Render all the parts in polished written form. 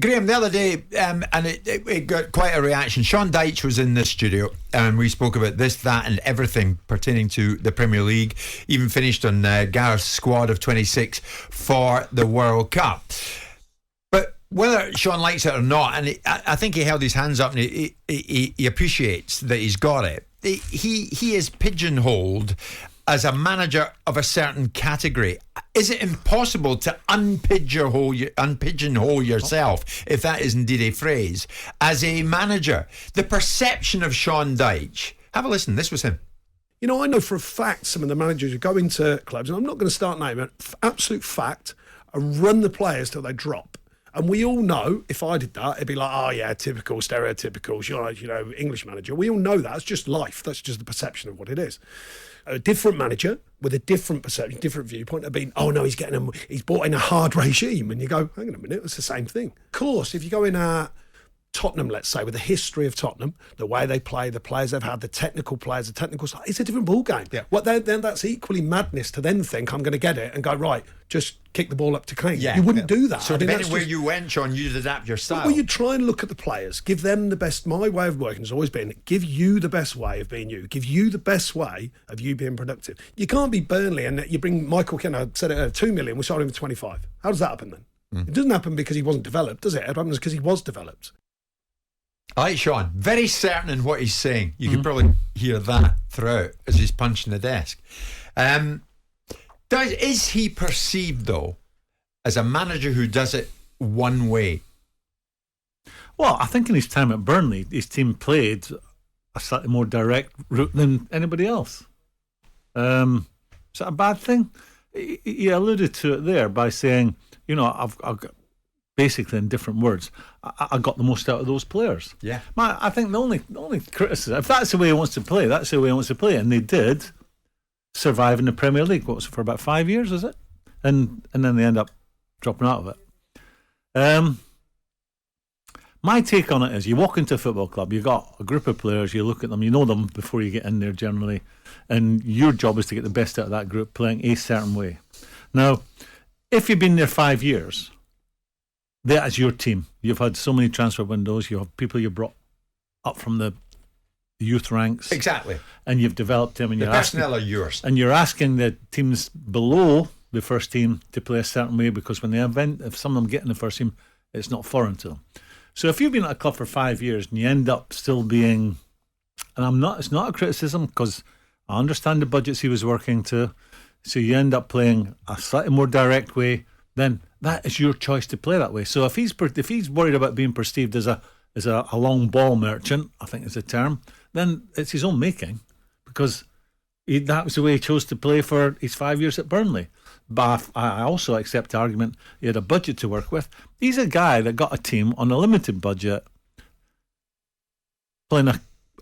Graeme, the other day, and it got quite a reaction. Sean Dyche was in the studio, and we spoke about this, that, and everything pertaining to the Premier League. Even finished on Gareth's squad of 26 for the World Cup. But whether Sean likes it or not, and I think he held his hands up, and he appreciates that he's got it. He is pigeonholed as a manager of a certain category. Is it impossible to unpigeonhole yourself, if that is indeed a phrase, as a manager? The perception of Sean Dyche. Have a listen. This was him. You know, I know for a fact some of the managers who go into clubs, and I'm not going to start naming it, absolute fact, run the players till they drop. And we all know, if I did that, it'd be like, oh yeah, typical, stereotypical, you know, English manager. We all know that. It's just life. That's just the perception of what it is. A different manager with a different perception, different viewpoint have been, oh no, he's brought in a hard regime. And you go, hang on a minute, it's the same thing. Of course, if you go in Tottenham, let's say, with the history of Tottenham, the way they play, the players they've had, the technical players, the technical style, it's a different ball game. Yeah. Well, then that's equally madness to then think I'm going to get it and go, right, just kick the ball up to Kane. Yeah. You wouldn't do that. So depending where you went, Sean, you'd adapt your style. Well, you try and look at the players, give them the best. My way of working has always been, give you the best way of being you, give you the best way of you being productive. You can't be Burnley and you bring Michael Keane, I said it at 2 million, we sold him for 25. How does that happen then? It doesn't happen because he wasn't developed, does it? It happens because he was developed. All right, Sean, very certain in what he's saying. You can probably hear that throughout as he's punching the desk. Is he perceived, though, as a manager who does it one way? Well, I think in his time at Burnley, his team played a slightly more direct route than anybody else. Is that a bad thing? He alluded to it there by saying, you know, I've got, basically in different words, I got the most out of those players. Yeah. I think the only criticism, if that's the way he wants to play, that's the way he wants to play. And they did survive in the Premier League, what was it, for about 5 years, is it? And then they end up dropping out of it. My take on it is, you walk into a football club, you've got a group of players, you look at them, you know them before you get in there generally, and your job is to get the best out of that group playing a certain way. Now, if you've been there 5 years, that is your team. You've had so many transfer windows, you have people you brought up from the youth ranks. Exactly. And you've developed them. And the personnel are yours. And you're asking the teams below the first team to play a certain way, because when if some of them get in the first team, it's not foreign to them. So if you've been at a club for 5 years and you end up still being, and it's not a criticism, because I understand the budgets he was working to, so you end up playing a slightly more direct way, then that is your choice to play that way. So if he's worried about being perceived as a long ball merchant, I think is the term, then it's his own making, because that was the way he chose to play for his 5 years at Burnley. But I also accept the argument he had a budget to work with. He's a guy that got a team on a limited budget, playing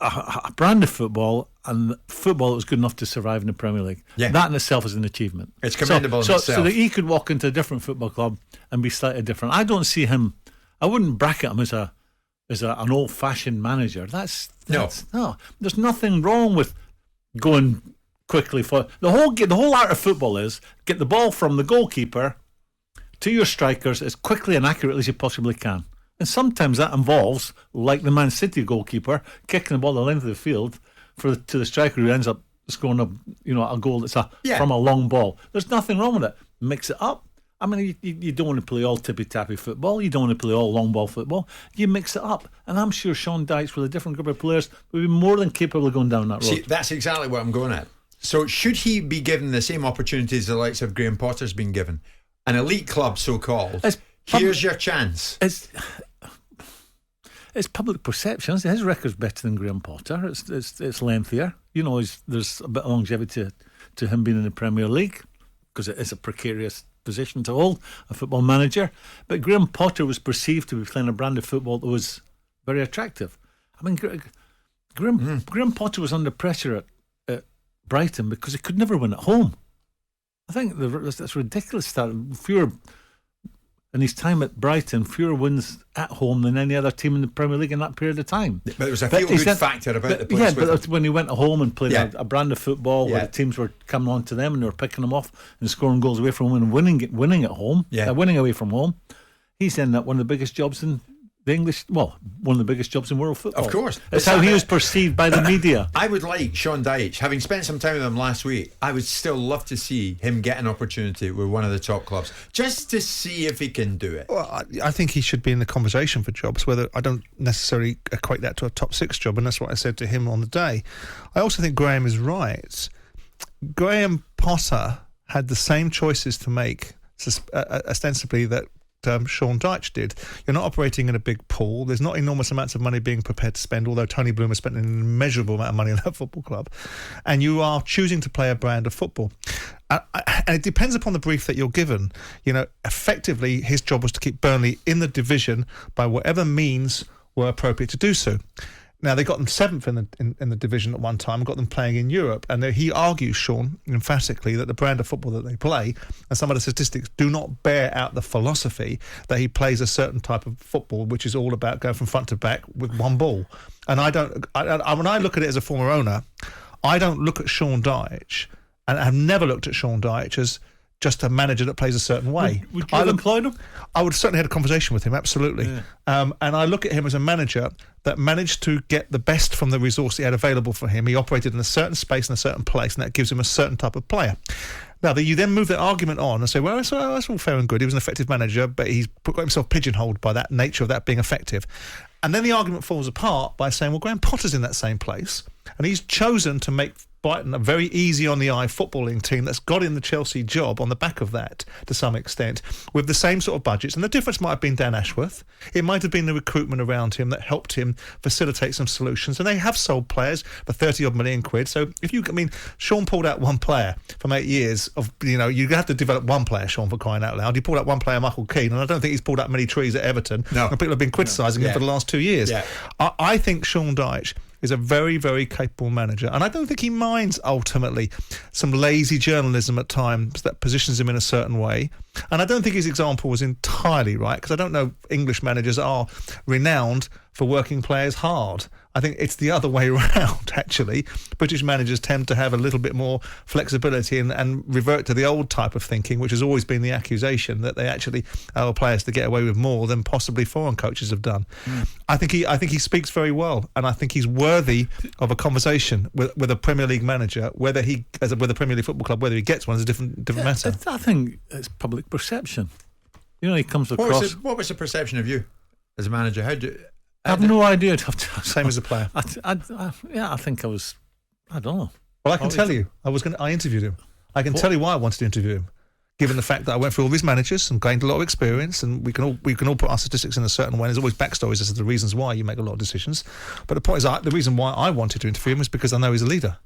a brand of football, and football that was good enough to survive in the Premier League. Yeah. That in itself is an achievement. It's commendable in itself. So that he could walk into a different football club and be slightly different. I don't see him, I wouldn't bracket him as an old-fashioned manager. No. There's nothing wrong with going quickly for the whole art of football is get the ball from the goalkeeper to your strikers as quickly and accurately as you possibly can. And sometimes that involves, like the Man City goalkeeper, kicking the ball the length of the field to the striker who ends up scoring a goal that's from a long ball. There's nothing wrong with it. Mix it up. I mean, you don't want to play all tippy-tappy football. You don't want to play all long ball football. You mix it up. And I'm sure Sean Dyche, with a different group of players, would be more than capable of going down that road. See, that's exactly what I'm going at. So should he be given the same opportunities the likes of Graham Potter's been given? An elite club, so-called. Here's your chance. It's public perception. His record's better than Graham Potter. It's lengthier. You know, there's a bit of longevity to him being in the Premier League, because it is a precarious position to hold, a football manager. But Graham Potter was perceived to be playing a brand of football that was very attractive. I mean, Graham Potter was under pressure at Brighton because he could never win at home. I think that's ridiculous. In his time at Brighton, fewer wins at home than any other team in the Premier League in that period of time. But there was a feel-good factor about the place. Yeah, but when he went home and played a brand of football where the teams were coming on to them and they were picking them off and scoring goals away from home and winning at home, winning away from home, he's ended up one of the biggest jobs in the English, one of the biggest jobs in world football. Of course. That's how he was perceived by the media. I would like Sean Dyche, having spent some time with him last week, I would still love to see him get an opportunity with one of the top clubs, just to see if he can do it. Well, I think he should be in the conversation for jobs, whether I don't necessarily equate that to a top 6 job, and that's what I said to him on the day. I also think Graeme is right. Graham Potter had the same choices to make, ostensibly, that Sean Dyche did. You're not operating in a big pool. There's not enormous amounts of money being prepared to spend, although Tony Bloom has spent an immeasurable amount of money on that football club. And you are choosing to play a brand of football. And it depends upon the brief that you're given. Effectively, his job was to keep Burnley in the division by whatever means were appropriate to do so. Now, they got them 7th in the division at one time and got them playing in Europe. And he argues, Sean, emphatically, that the brand of football that they play and some of the statistics do not bear out the philosophy that he plays a certain type of football, which is all about going from front to back with one ball. And when I look at it as a former owner, I don't look at Sean Dyche, and I've never looked at Sean Dyche as just a manager that plays a certain way. Would you have employed him? I would certainly had a conversation with him, absolutely. Yeah. And I look at him as a manager that managed to get the best from the resource he had available for him. He operated in a certain space in a certain place, and that gives him a certain type of player. Now, you then move that argument on and say, well, that's all fair and good. He was an effective manager, but he's got himself pigeonholed by that nature of that being effective. And then the argument falls apart by saying, well, Graham Potter's in that same place, and he's chosen to make Brighton a very easy on the eye footballing team that's got in the Chelsea job on the back of that to some extent, with the same sort of budgets. And the difference might have been Dan Ashworth. It might have been the recruitment around him that helped him facilitate some solutions. And they have sold players for 30 odd million quid. So Sean pulled out one player from 8 years of, you have to develop one player, Sean, for crying out loud. He pulled out one player, Michael Keane, and I don't think he's pulled out many trees at Everton. No. And people have been criticising him for the last 2 years. Yeah. I think Sean Dyche is a very, very capable manager. And I don't think he minds, ultimately, some lazy journalism at times that positions him in a certain way. And I don't think his example was entirely right, because I don't know English managers are renowned for working players hard. I think it's the other way around, actually. British managers tend to have a little bit more flexibility and revert to the old type of thinking, which has always been the accusation that they actually allow players to get away with more than possibly foreign coaches have done. I think he speaks very well, and I think he's worthy of a conversation with a Premier League manager. With a Premier League football club, whether he gets one is a different matter. I think it's public perception. He comes across. What was the perception of you as a manager? I have no idea. Same as a player. I think I was. I don't know. Well, I can tell you, I interviewed him. I can tell you why I wanted to interview him, given the fact that I went through all these managers and gained a lot of experience, and we can all put our statistics in a certain way. There's always backstories as to the reasons why you make a lot of decisions. But the point is, the reason why I wanted to interview him is because I know he's a leader.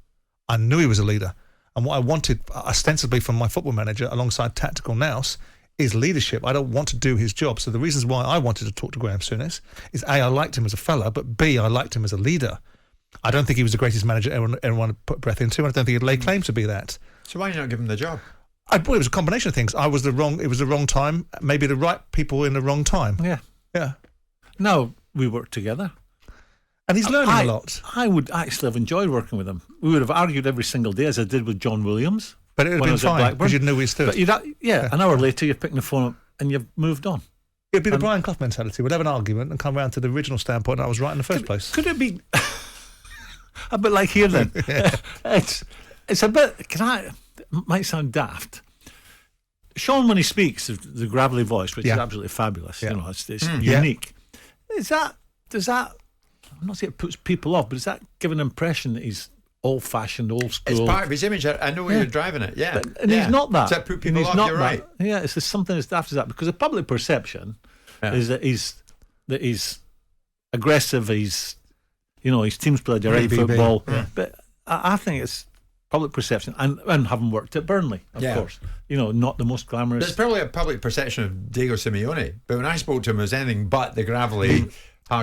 I knew he was a leader, and what I wanted ostensibly from my football manager, alongside tactical nous, is leadership. I don't want to do his job. So the reasons why I wanted to talk to Graeme Souness is A, I liked him as a fella, but B, I liked him as a leader. I don't think he was the greatest manager everyone put breath into, and I don't think he'd lay claim to be that. So why did you not give him the job? It was a combination of things. It was the wrong time, maybe the right people in the wrong time. Yeah. No, we worked together. And he's learning a lot. I would actually have enjoyed working with him. We would have argued every single day, as I did with John Williams. But it would have been fine, because you'd know he stood. But an hour later, you're picking the phone up and you've moved on. It'd be the Brian Clough mentality. We'd have an argument and come round to the original standpoint, and I was right in the first place. Could it be a bit like here then? It's a bit, it might sound daft. Sean, when he speaks, the gravelly voice, which is absolutely fabulous, it's unique. Does that, I'm not saying it puts people off, but does that give an impression that he's old-fashioned, old school? It's part of his image. I know where you're driving it. Yeah, he's not that. Does that put people off? You're right. Yeah, it's just something that's daft as that, because the public perception is that he's aggressive. His teams play direct football. Yeah. But I think it's public perception, and having worked at Burnley, of course, not the most glamorous. There's probably a public perception of Diego Simeone, but when I spoke to him, it was anything but the gravelly.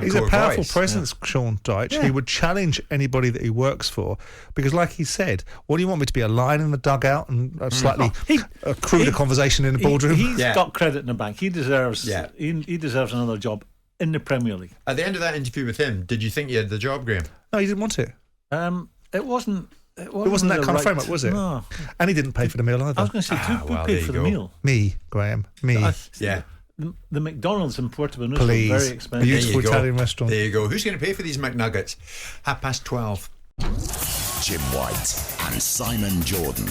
He's a powerful presence, Sean Dyche. Yeah. He would challenge anybody that he works for, because, like he said, what do you want me to be, a lion in the dugout and slightly crude conversation in the boardroom? He's got credit in the bank. He deserves. He deserves another job in the Premier League. At the end of that interview with him, did you think you had the job, Graeme? No, he didn't want it. It wasn't that kind of framework, was it? No. And he didn't pay for the meal either. I was going to say, who paid for the meal? Me, Graeme. Me. the McDonald's in Portobello is Please. very A expensive. beautiful There you go. Italian restaurant. There you go. Who's going to pay for these McNuggets? 12:30. Jim White and Simon Jordan.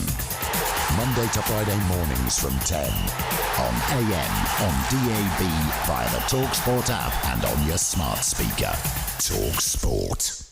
Monday to Friday mornings from 10 on AM, on DAB, via the talkSPORT app and on your smart speaker. talkSPORT.